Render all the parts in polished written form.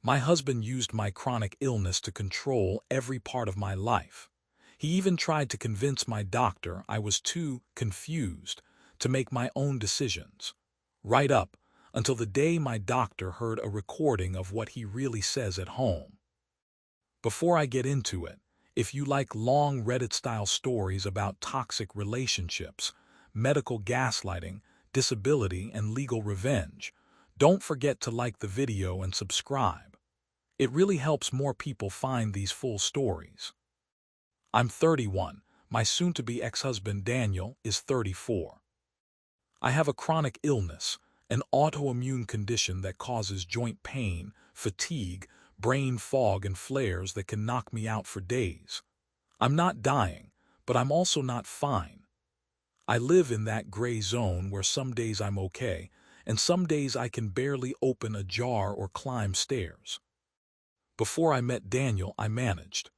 My husband used my chronic illness to control every part of my life. He even tried to convince my doctor I was too confused to make my own decisions. Right up until the day my doctor heard a recording of what he really says at home. Before I get into it, if you like long Reddit-style stories about toxic relationships, medical gaslighting, disability, and legal revenge, don't forget to like the video and subscribe. It really helps more people find these full stories. I'm 31. My soon-to-be ex-husband Daniel is 34. I have a chronic illness, an autoimmune condition that causes joint pain, fatigue, brain fog, and flares that can knock me out for days. I'm not dying, but I'm also not fine. I live in that gray zone where some days I'm okay, and some days I can barely open a jar or climb stairs. Before I met Daniel, I managed.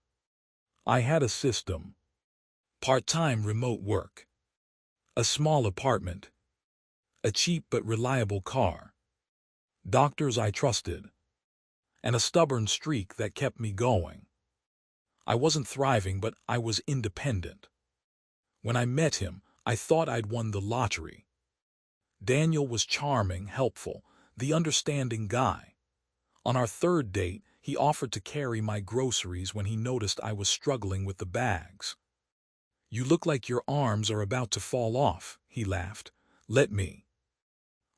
I had a system: part-time remote work, a small apartment, a cheap but reliable car, doctors I trusted, and a stubborn streak that kept me going. I wasn't thriving, but I was independent. When I met him, I thought I'd won the lottery. Daniel was charming, helpful, the understanding guy. On our third date, he offered to carry my groceries when he noticed I was struggling with the bags. "You look like your arms are about to fall off," he laughed. "Let me."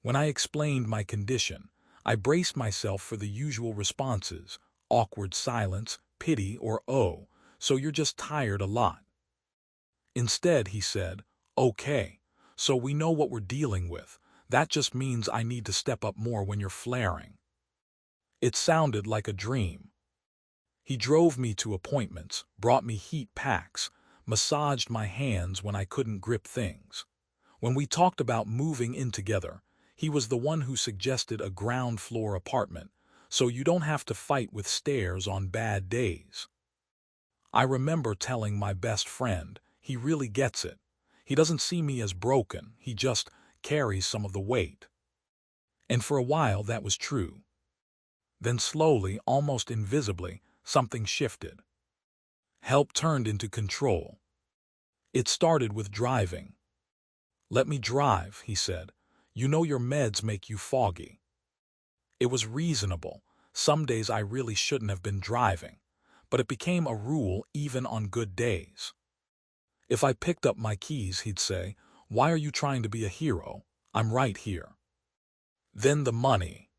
When I explained my condition, I braced myself for the usual responses: awkward silence, pity, or "oh, so you're just tired a lot." Instead, he said, "Okay, so we know what we're dealing with. That just means I need to step up more when you're flaring." It sounded like a dream. He drove me to appointments, brought me heat packs, massaged my hands when I couldn't grip things. When we talked about moving in together, he was the one who suggested a ground-floor apartment, so you don't have to fight with stairs on bad days. I remember telling my best friend, he really gets it. He doesn't see me as broken, he just carries some of the weight. And for a while that was true. Then slowly, almost invisibly, something shifted. Help turned into control. It started with driving. "Let me drive," he said. "You know your meds make you foggy." It was reasonable. Some days I really shouldn't have been driving, but it became a rule even on good days. If I picked up my keys, he'd say, "Why are you trying to be a hero? I'm right here." Then the money.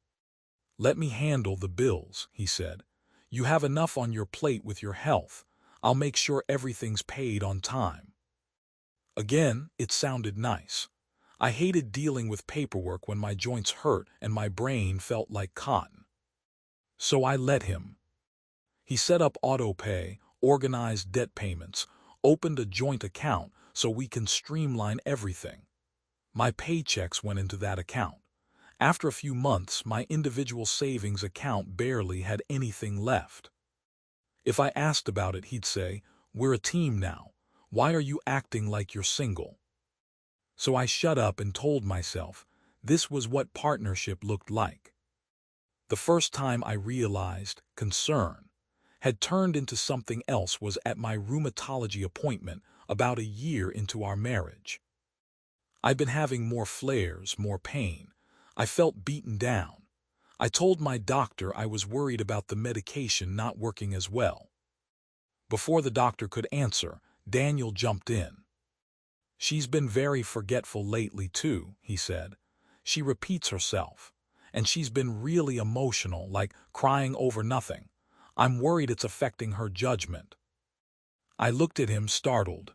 "Let me handle the bills," he said. "You have enough on your plate with your health. I'll make sure everything's paid on time." Again, it sounded nice. I hated dealing with paperwork when my joints hurt and my brain felt like cotton. So I let him. He set up auto pay, organized debt payments, opened a joint account so we can streamline everything. My paychecks went into that account. After a few months, my individual savings account barely had anything left. If I asked about it, he'd say, "We're a team now. Why are you acting like you're single?" So I shut up and told myself this was what partnership looked like. The first time I realized concern had turned into something else was at my rheumatology appointment about a year into our marriage. I'd been having more flares, more pain. I felt beaten down. I told my doctor I was worried about the medication not working as well. Before the doctor could answer, Daniel jumped in. "She's been very forgetful lately too," he said. "She repeats herself. And she's been really emotional, like crying over nothing. I'm worried it's affecting her judgment." I looked at him, startled.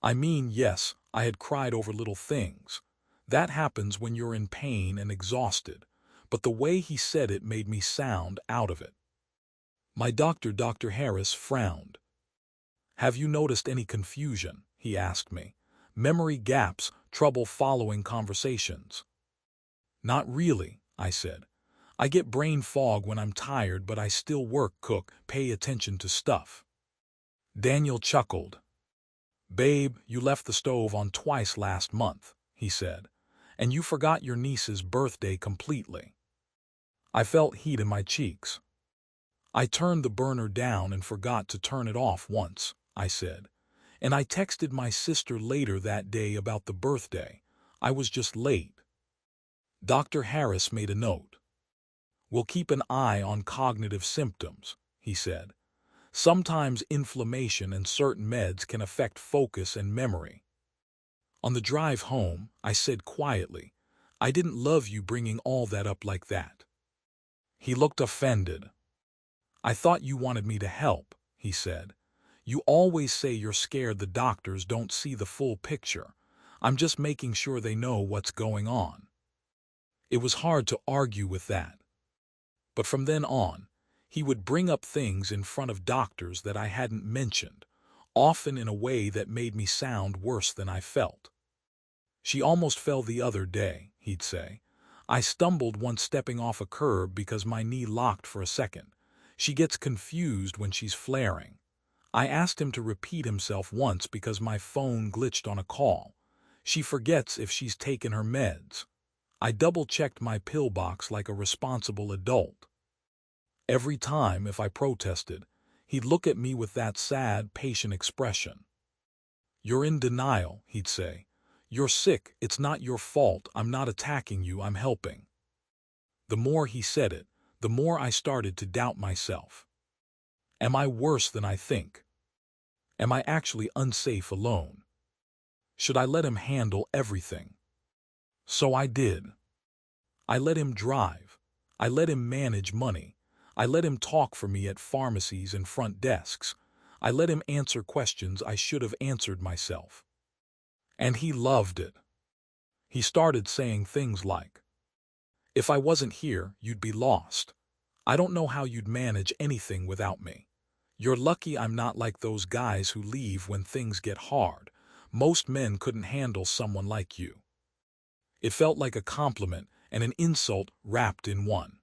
I mean, yes, I had cried over little things. That happens when you're in pain and exhausted. But the way he said it made me sound out of it. My doctor, Dr. Harris, frowned. "Have you noticed any confusion?" he asked me. "Memory gaps, trouble following conversations?" "Not really," I said. "I get brain fog when I'm tired, but I still work, cook, pay attention to stuff." Daniel chuckled. "Babe, you left the stove on twice last month," he said, "and you forgot your niece's birthday completely." I felt heat in my cheeks. I turned the burner down and forgot to turn it off once, I said. And I texted my sister later that day about the birthday. I was just late. Dr. Harris made a note. We'll keep an eye on cognitive symptoms, he said. Sometimes inflammation and certain meds can affect focus and memory. On the drive home, I said quietly, I didn't love you bringing all that up like that. He looked offended. I thought you wanted me to help, he said. You always say you're scared the doctors don't see the full picture. I'm just making sure they know what's going on. It was hard to argue with that. But from then on, he would bring up things in front of doctors that I hadn't mentioned, often in a way that made me sound worse than I felt. She almost fell the other day, he'd say. I stumbled once stepping off a curb because my knee locked for a second. She gets confused when she's flaring. I asked him to repeat himself once because my phone glitched on a call. She forgets if she's taken her meds. I double-checked my pill box like a responsible adult. Every time, if I protested, he'd look at me with that sad, patient expression. You're in denial, he'd say. You're sick, it's not your fault, I'm not attacking you, I'm helping. The more he said it, the more I started to doubt myself. Am I worse than I think? Am I actually unsafe alone? Should I let him handle everything? So I did. I let him drive. I let him manage money. I let him talk for me at pharmacies and front desks. I let him answer questions I should have answered myself. And he loved it. He started saying things like, if I wasn't here, you'd be lost. I don't know how you'd manage anything without me. You're lucky I'm not like those guys who leave when things get hard. Most men couldn't handle someone like you. It felt like a compliment and an insult wrapped in one.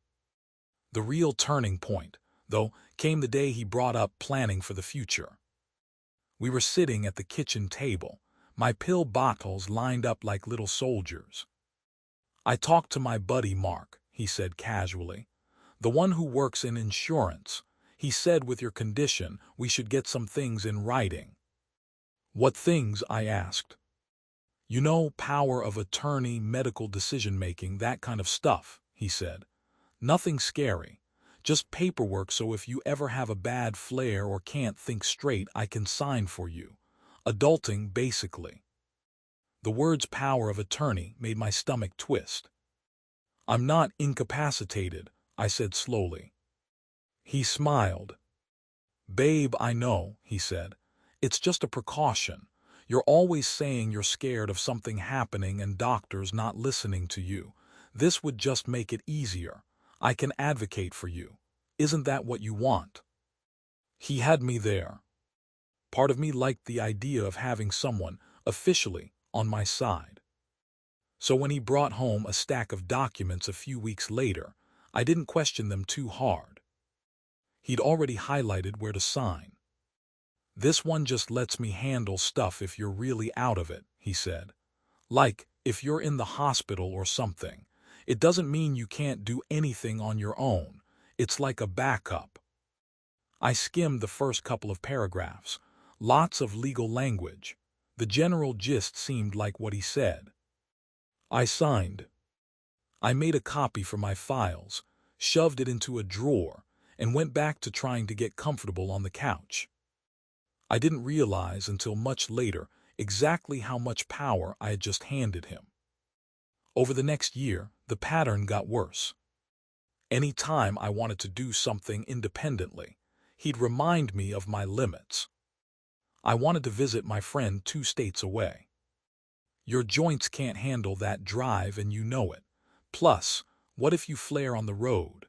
The real turning point, though, came the day he brought up planning for the future. We were sitting at the kitchen table, my pill bottles lined up like little soldiers. I talked to my buddy Mark, he said casually, the one who works in insurance. He said with your condition, we should get some things in writing. What things? I asked. You know, power of attorney, medical decision-making, that kind of stuff, he said. Nothing scary. Just paperwork so if you ever have a bad flare or can't think straight, I can sign for you. Adulting, basically. The words power of attorney made my stomach twist. I'm not incapacitated, I said slowly. He smiled. Babe, I know, he said. It's just a precaution. You're always saying you're scared of something happening and doctors not listening to you. This would just make it easier. I can advocate for you. Isn't that what you want? He had me there. Part of me liked the idea of having someone, officially, on my side. So when he brought home a stack of documents a few weeks later, I didn't question them too hard. He'd already highlighted where to sign. This one just lets me handle stuff if you're really out of it, he said. Like, if you're in the hospital or something. It doesn't mean you can't do anything on your own. It's like a backup. I skimmed the first couple of paragraphs. Lots of legal language. The general gist seemed like what he said. I signed. I made a copy for my files, shoved it into a drawer, and went back to trying to get comfortable on the couch. I didn't realize until much later exactly how much power I had just handed him. Over the next year, the pattern got worse. Any time I wanted to do something independently, he'd remind me of my limits. I wanted to visit my friend 2 states away. Your joints can't handle that drive and you know it. Plus, what if you flare on the road?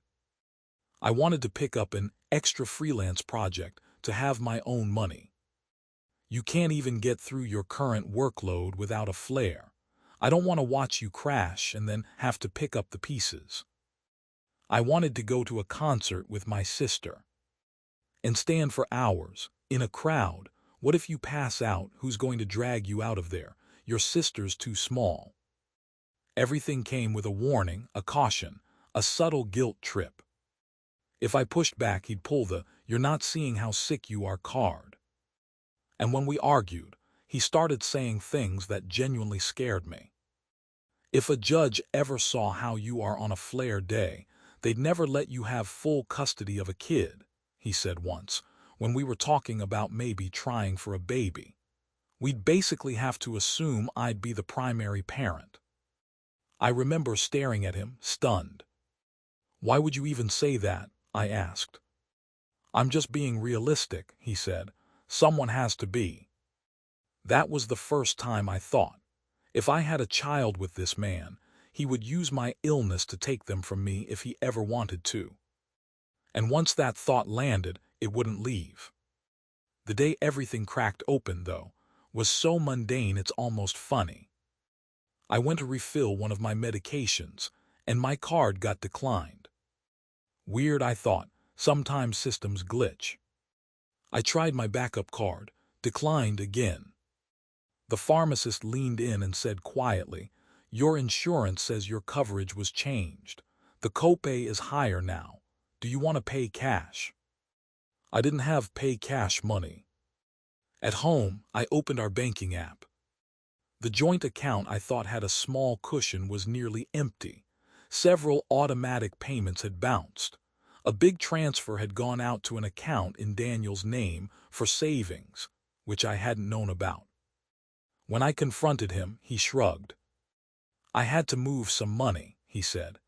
I wanted to pick up an extra freelance project to have my own money. You can't even get through your current workload without a flare. I don't want to watch you crash and then have to pick up the pieces. I wanted to go to a concert with my sister and stand for hours in a crowd. What if you pass out? Who's going to drag you out of there? Your sister's too small. Everything came with a warning, a caution. a subtle guilt trip. If I pushed back, he'd pull the "you're not seeing how sick you are" card. And when we argued, he started saying things that genuinely scared me. If a judge ever saw how you are on a flare day, they'd never let you have full custody of a kid, he said once, when we were talking about maybe trying for a baby. We'd basically have to assume I'd be the primary parent. I remember staring at him, stunned. "Why would you even say that?" I asked. "I'm just being realistic," he said. "Someone has to be." That was the first time I thought, if I had a child with this man, he would use my illness to take them from me if he ever wanted to. And once that thought landed, it wouldn't leave. The day everything cracked open, though, was so mundane it's almost funny. I went to refill one of my medications, and my card got declined. Weird, I thought. Sometimes systems glitch. I tried my backup card, declined again. The pharmacist leaned in and said quietly, "Your insurance says your coverage was changed. The copay is higher now. Do you want to pay cash?" I didn't have pay cash money. At home, I opened our banking app. The joint account I thought had a small cushion was nearly empty. Several automatic payments had bounced. A big transfer had gone out to an account in Daniel's name for savings, which I hadn't known about. When I confronted him, he shrugged. "I had to move some money," he said.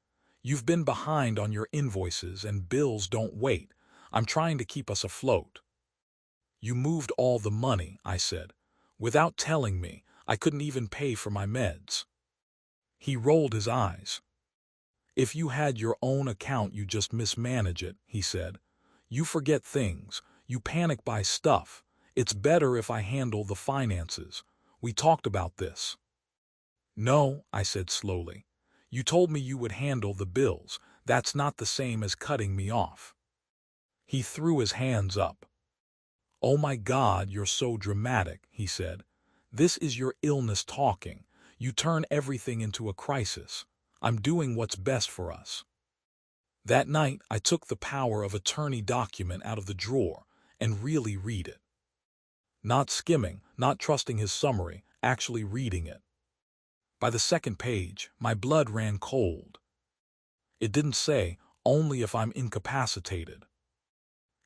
"You've been behind on your invoices and bills don't wait. I'm trying to keep us afloat." "You moved all the money," I said. "Without telling me, I couldn't even pay for my meds." He rolled his eyes. "If you had your own account, you just mismanage it," he said. "You forget things. You panic buy stuff. It's better if I handle the finances. We talked about this." "No," I said slowly. "You told me you would handle the bills. That's not the same as cutting me off." He threw his hands up. "Oh my God, you're so dramatic," he said. "This is your illness talking. You turn everything into a crisis. I'm doing what's best for us." That night, I took the power of attorney document out of the drawer and really read it. Not skimming, not trusting his summary, actually reading it. By the second page, my blood ran cold. It didn't say, "only if I'm incapacitated."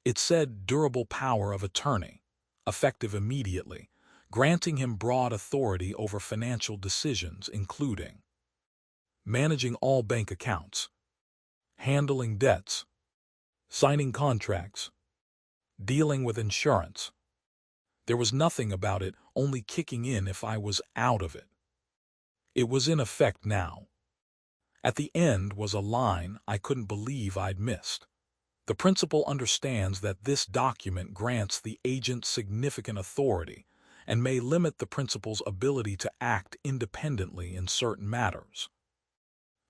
It said, "durable power of attorney, effective immediately, granting him broad authority over financial decisions including managing all bank accounts, handling debts, signing contracts, dealing with insurance." There was nothing about it only kicking in if I was out of it. It was in effect now. At the end was a line I couldn't believe I'd missed. "The principal understands that this document grants the agent significant authority and may limit the principal's ability to act independently in certain matters."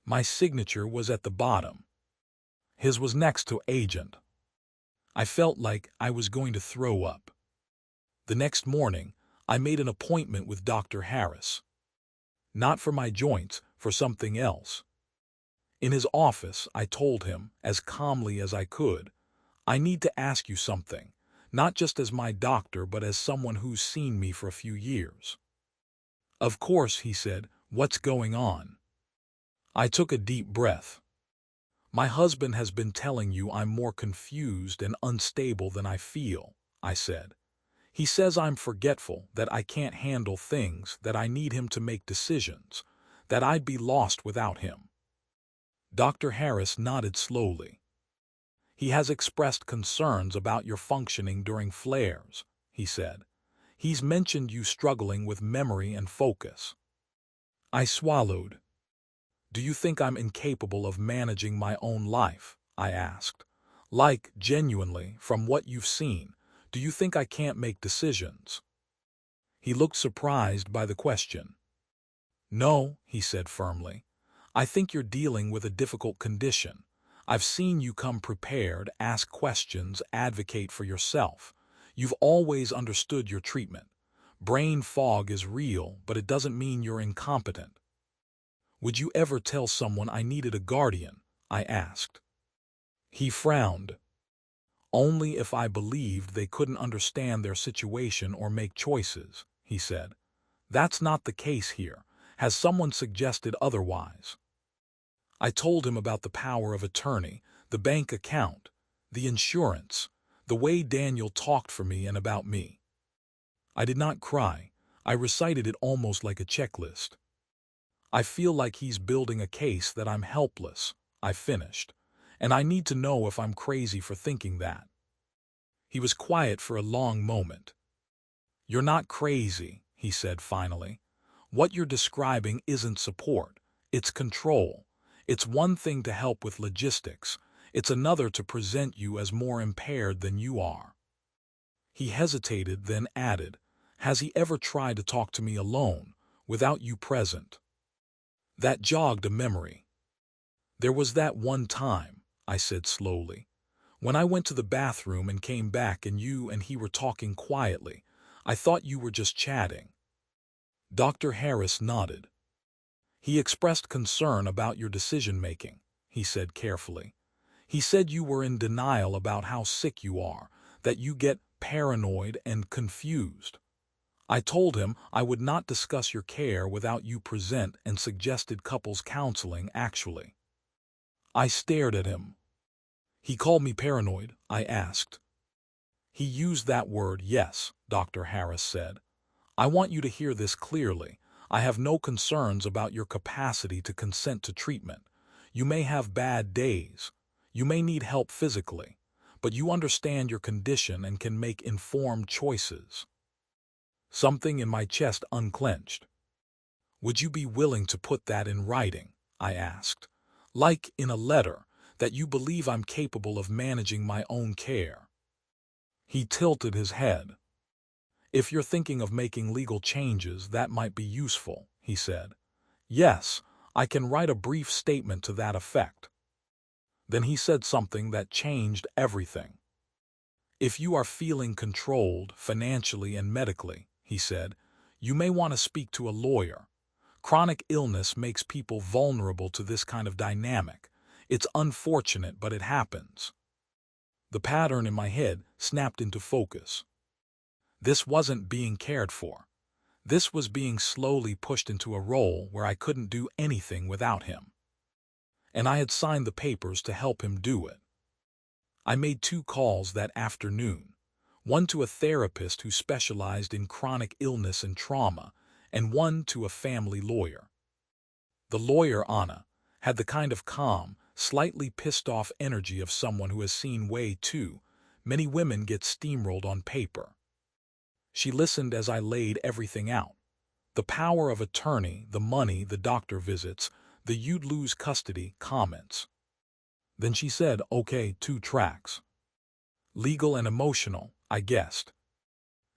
My signature was at the bottom. His was next to agent. I felt like I was going to throw up. The next morning, I made an appointment with Dr. Harris. Not for my joints, for something else. In his office, I told him, as calmly as I could, "I need to ask you something, not just as my doctor but as someone who's seen me for a few years." "Of course," he said. "What's going on?" I took a deep breath. "My husband has been telling you I'm more confused and unstable than I feel," I said. "He says I'm forgetful, that I can't handle things, that I need him to make decisions, that I'd be lost without him." Dr. Harris nodded slowly. "He has expressed concerns about your functioning during flares," he said. "He's mentioned you struggling with memory and focus." I swallowed. "Do you think I'm incapable of managing my own life?" I asked. "Like, genuinely, from what you've seen, do you think I can't make decisions?" He looked surprised by the question. "No," he said firmly. "I think you're dealing with a difficult condition. I've seen you come prepared, ask questions, advocate for yourself. You've always understood your treatment. Brain fog is real, but it doesn't mean you're incompetent." "Would you ever tell someone I needed a guardian?" I asked. He frowned. Only if I believed they couldn't understand their situation or make choices, he said. That's not the case here. Has someone suggested otherwise? I told him about the power of attorney, the bank account, the insurance, the way Daniel talked for me and about me. I did not cry. I recited it almost like a checklist. I feel like he's building a case that I'm helpless, I finished, and I need to know if I'm crazy for thinking that. He was quiet for a long moment. You're not crazy, he said finally. What you're describing isn't support, it's control. It's one thing to help with logistics, it's another to present you as more impaired than you are. He hesitated, then added, has he ever tried to talk to me alone, without you present? That jogged a memory. There was that one time, I said slowly, when I went to the bathroom and came back and you and he were talking quietly. I thought you were just chatting. Dr. Harris nodded. He expressed concern about your decision-making, he said carefully. He said you were in denial about how sick you are, that you get paranoid and confused. I told him I would not discuss your care without you present and suggested couples counseling actually. I stared at him. He called me paranoid, I asked. He used that word, yes, Dr. Harris said. I want you to hear this clearly. I have no concerns about your capacity to consent to treatment. You may have bad days. You may need help physically, but you understand your condition and can make informed choices. Something in my chest unclenched. Would you be willing to put that in writing? I asked. Like in a letter, that you believe I'm capable of managing my own care. He tilted his head. If you're thinking of making legal changes, that might be useful, he said. Yes, I can write a brief statement to that effect. Then he said something that changed everything. If you are feeling controlled financially and medically, he said, you may want to speak to a lawyer. Chronic illness makes people vulnerable to this kind of dynamic. It's unfortunate, but it happens. The pattern in my head snapped into focus. This wasn't being cared for. This was being slowly pushed into a role where I couldn't do anything without him. And I had signed the papers to help him do it. I made 2 calls that afternoon, one to a therapist who specialized in chronic illness and trauma, and one to a family lawyer. The lawyer, Anna, had the kind of calm, slightly pissed-off energy of someone who has seen way too many women get steamrolled on paper. She listened as I laid everything out. The power of attorney, the money, the doctor visits, the you'd lose custody comments. Then she said, okay, 2 tracks. Legal and emotional, I guessed.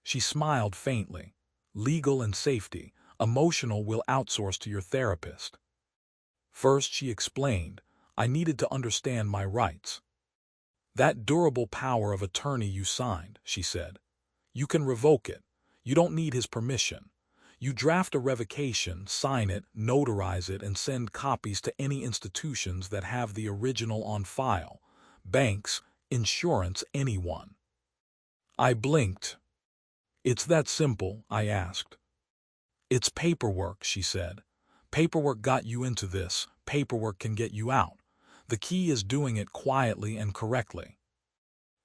She smiled faintly. Legal and safety, emotional we'll outsource to your therapist. First, she explained, I needed to understand my rights. That durable power of attorney you signed, she said. You can revoke it. You don't need his permission. You draft a revocation, sign it, notarize it, and send copies to any institutions that have the original on file. Banks, insurance, anyone. I blinked. It's that simple, I asked. It's paperwork, she said. Paperwork got you into this. Paperwork can get you out. The key is doing it quietly and correctly.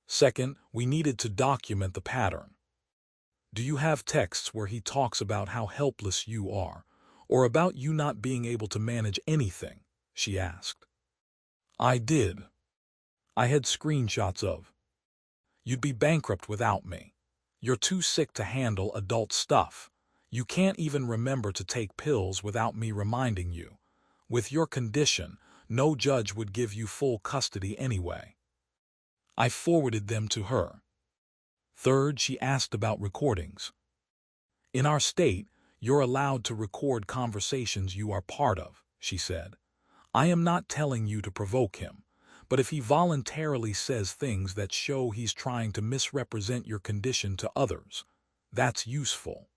Second, we needed to document the pattern. Do you have texts where he talks about how helpless you are, or about you not being able to manage anything? She asked. I did. I had screenshots of. You'd be bankrupt without me. You're too sick to handle adult stuff. You can't even remember to take pills without me reminding you. With your condition, no judge would give you full custody anyway. I forwarded them to her. Third, she asked about recordings. In our state, you're allowed to record conversations you are part of, she said. I am not telling you to provoke him, but if he voluntarily says things that show he's trying to misrepresent your condition to others, that's useful.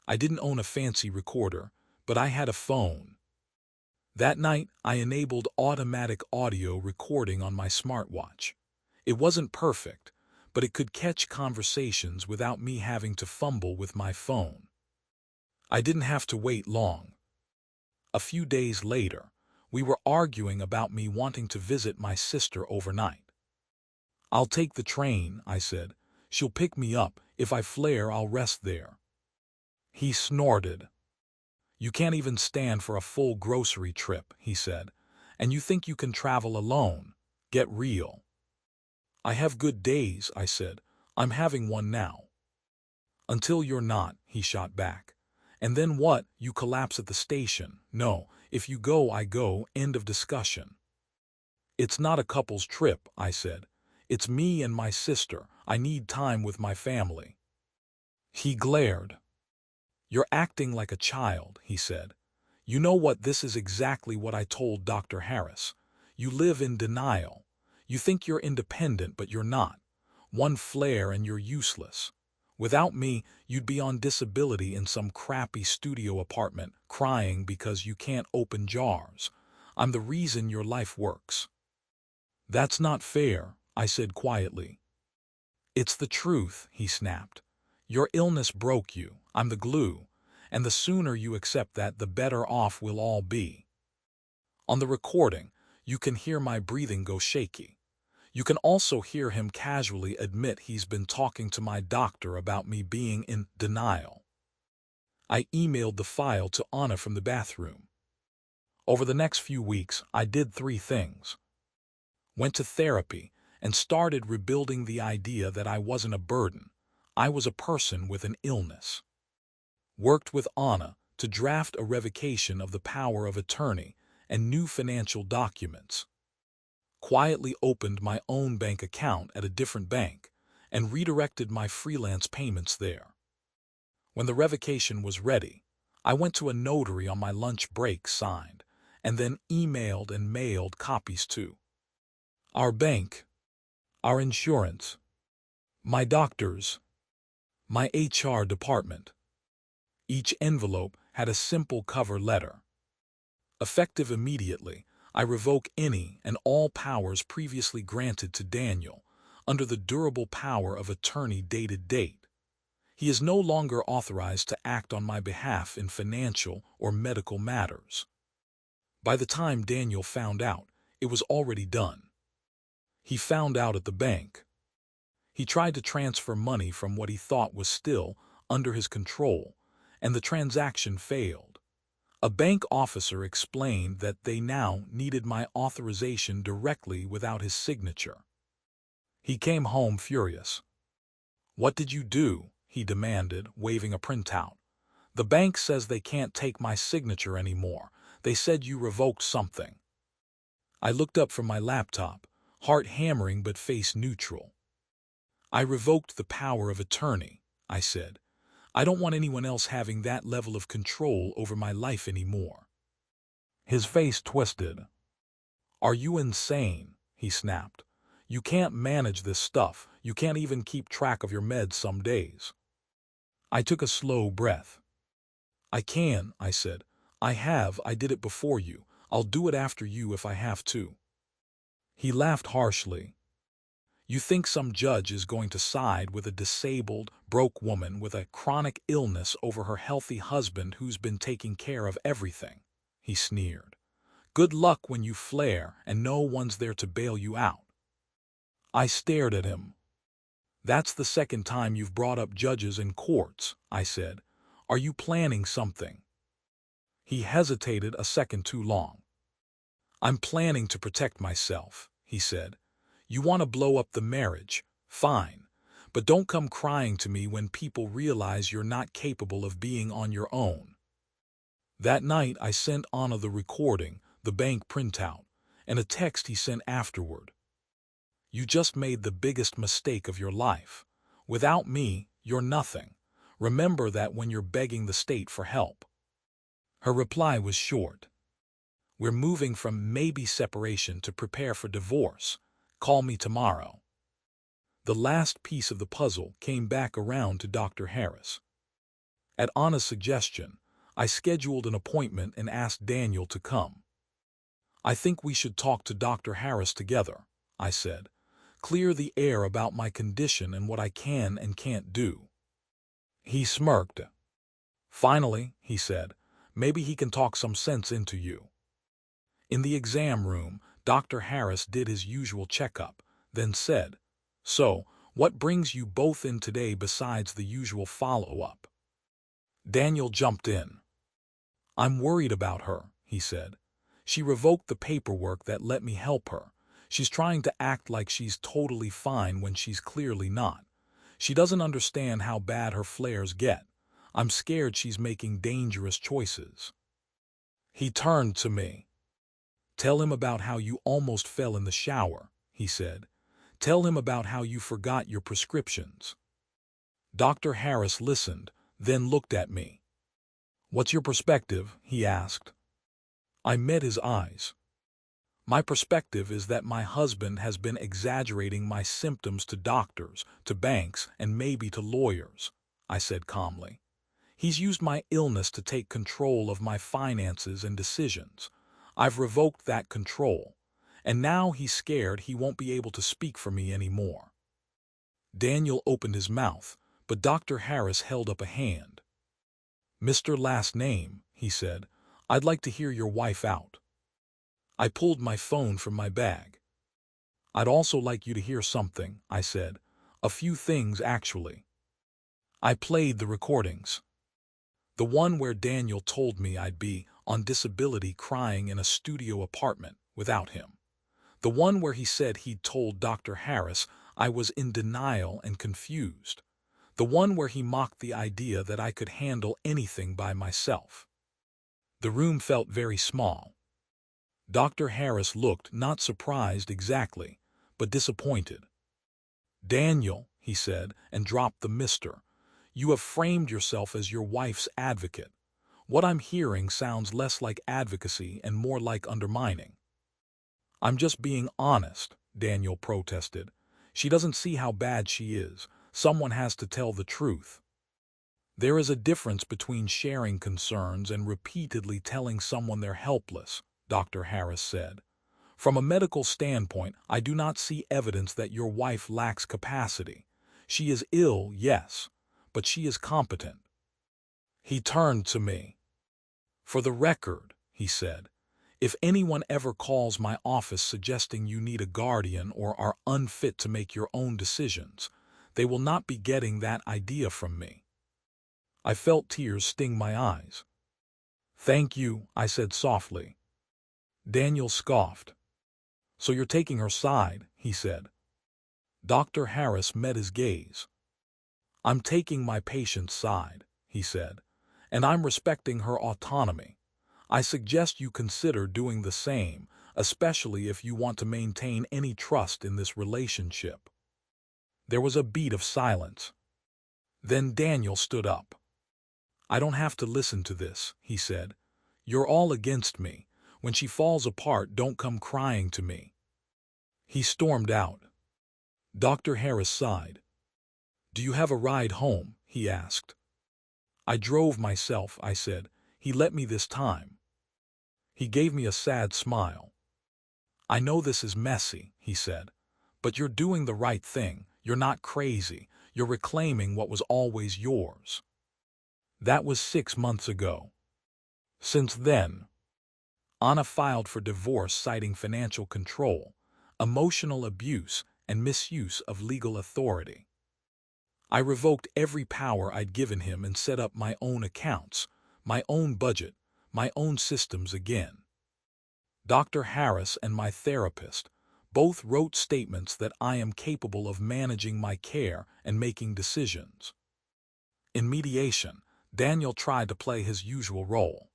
I didn't own a fancy recorder, but I had a phone. That night, I enabled automatic audio recording on my smartwatch. It wasn't perfect, but it could catch conversations without me having to fumble with my phone. I didn't have to wait long. A few days later, we were arguing about me wanting to visit my sister overnight. "I'll take the train," I said. "She'll pick me up. If I flare, I'll rest there." He snorted. "You can't even stand for a full grocery trip," he said. "And you think you can travel alone? Get real." "I have good days," I said. "I'm having one now." "Until you're not," he shot back. "And then what? You collapse at the station. No, if you go, I go. End of discussion." "It's not a couple's trip," I said. "It's me and my sister. I need time with my family." He glared. "You're acting like a child," he said. "You know what? This is exactly what I told Dr. Harris. You live in denial. You think you're independent, but you're not. One flare and you're useless. Without me, you'd be on disability in some crappy studio apartment, crying because you can't open jars. I'm the reason your life works." "That's not fair," I said quietly. "It's the truth," he snapped. "Your illness broke you. I'm the glue. And the sooner you accept that, the better off we'll all be." On the recording, you can hear my breathing go shaky. You can also hear him casually admit he's been talking to my doctor about me being in denial. I emailed the file to Anna from the bathroom. Over the next few weeks, I did 3 things. Went to therapy and started rebuilding the idea that I wasn't a burden. I was a person with an illness. Worked with Anna to draft a revocation of the power of attorney and new financial documents. Quietly opened my own bank account at a different bank and redirected my freelance payments there. When the revocation was ready, I went to a notary on my lunch break, signed, and then emailed and mailed copies to our bank, our insurance, my doctors, my HR department. Each envelope had a simple cover letter. Effective immediately, I revoke any and all powers previously granted to Daniel under the durable power of attorney dated date. He is no longer authorized to act on my behalf in financial or medical matters. By the time Daniel found out, it was already done. He found out at the bank. He tried to transfer money from what he thought was still under his control, and the transaction failed. A bank officer explained that they now needed my authorization directly without his signature. He came home furious. "What did you do?" he demanded, waving a printout. "The bank says they can't take my signature anymore. They said you revoked something." I looked up from my laptop, heart hammering but face neutral. "I revoked the power of attorney," I said. "I don't want anyone else having that level of control over my life anymore." His face twisted. "Are you insane?" he snapped. "You can't manage this stuff. You can't even keep track of your meds some days." I took a slow breath. "I can," I said. I did it before you. I'll do it after you if I have to." He laughed harshly. "You think some judge is going to side with a disabled, broke woman with a chronic illness over her healthy husband who's been taking care of everything?" he sneered. "Good luck when you flare and no one's there to bail you out." I stared at him. "That's the second time you've brought up judges and courts," I said. "Are you planning something?" He hesitated a second too long. "I'm planning to protect myself," he said. "You want to blow up the marriage? Fine. But don't come crying to me when people realize you're not capable of being on your own." That night I sent Anna the recording, the bank printout, and a text he sent afterward. "You just made the biggest mistake of your life. Without me, you're nothing. Remember that when you're begging the state for help." Her reply was short. "We're moving from maybe separation to prepare for divorce. Call me tomorrow." The last piece of the puzzle came back around to Dr. Harris. At Anna's suggestion, I scheduled an appointment and asked Daniel to come. I think we should talk to Dr. Harris together, I said. Clear the air about my condition and what I can and can't do. He smirked. Finally, he said, maybe he can talk some sense into you. In the exam room, Dr. Harris did his usual checkup, then said, "So, what brings you both in today besides the usual follow-up?" Daniel jumped in. "I'm worried about her," he said. "She revoked the paperwork that let me help her. She's trying to act like she's totally fine when she's clearly not. She doesn't understand how bad her flares get. I'm scared she's making dangerous choices." He turned to me. "Tell him about how you almost fell in the shower," he said. "Tell him about how you forgot your prescriptions." Dr. Harris listened, then looked at me. "What's your perspective?" he asked. I met his eyes. "My perspective is that my husband has been exaggerating my symptoms to doctors, to banks, and maybe to lawyers," I said calmly. "He's used my illness to take control of my finances and decisions. I've revoked that control, and now he's scared he won't be able to speak for me anymore." Daniel opened his mouth, but Dr. Harris held up a hand. "Mr. Last Name," he said, "I'd like to hear your wife out." I pulled my phone from my bag. "I'd also like you to hear something," I said. "A few things, actually." I played the recordings. The one where Daniel told me I'd be on disability crying in a studio apartment without him. The one where he said he'd told Dr. Harris I was in denial and confused. The one where he mocked the idea that I could handle anything by myself. The room felt very small. Dr. Harris looked not surprised exactly, but disappointed. "Daniel," he said, and dropped the mister, "you have framed yourself as your wife's advocate. What I'm hearing sounds less like advocacy and more like undermining." "I'm just being honest," Daniel protested. "She doesn't see how bad she is. Someone has to tell the truth." "There is a difference between sharing concerns and repeatedly telling someone they're helpless," Dr. Harris said. "From a medical standpoint, I do not see evidence that your wife lacks capacity. She is ill, yes, but she is competent." He turned to me. "For the record," he said, "if anyone ever calls my office suggesting you need a guardian or are unfit to make your own decisions, they will not be getting that idea from me." I felt tears sting my eyes. "Thank you," I said softly. Daniel scoffed. "So you're taking her side," he said. Dr. Harris met his gaze. "I'm taking my patient's side," he said, "and I'm respecting her autonomy. I suggest you consider doing the same, especially if you want to maintain any trust in this relationship." There was a beat of silence. Then Daniel stood up. "I don't have to listen to this," he said. "You're all against me. When she falls apart, don't come crying to me." He stormed out. Dr. Harris sighed. "Do you have a ride home?" he asked. "I drove myself," I said. "He let me this time." He gave me a sad smile. "I know this is messy," he said, "but you're doing the right thing. You're not crazy. You're reclaiming what was always yours." That was 6 months ago. Since then, Anna filed for divorce citing financial control, emotional abuse, and misuse of legal authority. I revoked every power I'd given him and set up my own accounts, my own budget, my own systems again. Dr. Harris and my therapist both wrote statements that I am capable of managing my care and making decisions. In mediation, Daniel tried to play his usual role.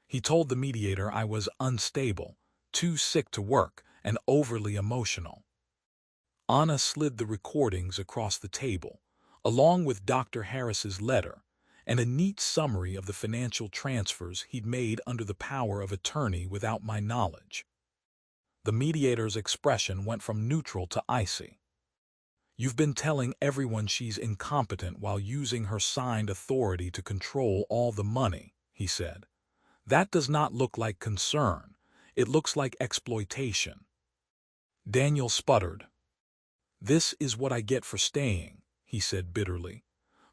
He told the mediator I was unstable, too sick to work, and overly emotional. Anna slid the recordings across the table, along with Dr. Harris's letter, and a neat summary of the financial transfers he'd made under the power of attorney without my knowledge. The mediator's expression went from neutral to icy. "You've been telling everyone she's incompetent while using her signed authority to control all the money," he said. "That does not look like concern. It looks like exploitation. Daniel sputtered. "This is what I get for staying," he said bitterly.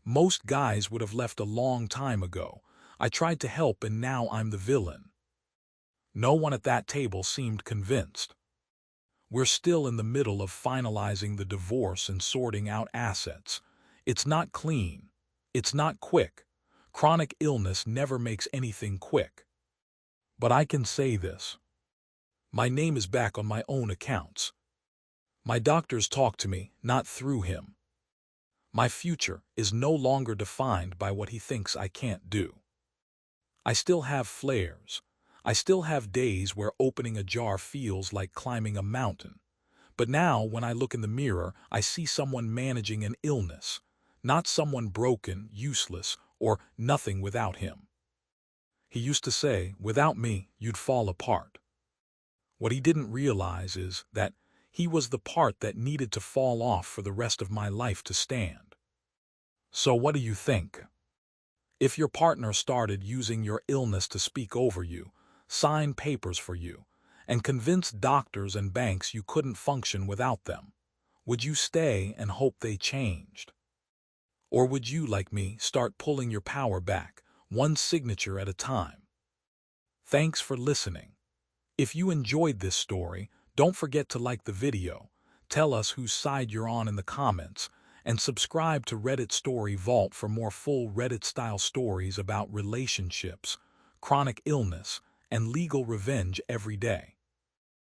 "Most guys would have left a long time ago. I tried to help and now I'm the villain." No one at that table seemed convinced. "We're still in the middle of finalizing the divorce and sorting out assets. It's not clean. It's not quick. Chronic illness never makes anything quick. But I can say this. My name is back on my own accounts. My doctors talk to me, not through him. My future is no longer defined by what he thinks I can't do. I still have flares. I still have days where opening a jar feels like climbing a mountain. But now, when I look in the mirror, I see someone managing an illness, not someone broken, useless, or nothing without him." He used to say, "Without me, you'd fall apart." What he didn't realize is that he was the part that needed to fall off for the rest of my life to stand. So what do you think? If your partner started using your illness to speak over you, sign papers for you, and convince doctors and banks you couldn't function without them, would you stay and hope they changed? Or would you, like me, start pulling your power back, one signature at a time? Thanks for listening. If you enjoyed this story, don't forget to like the video, tell us whose side you're on in the comments, and subscribe to Reddit Story Vault for more full Reddit-style stories about relationships, chronic illness, and legal revenge every day.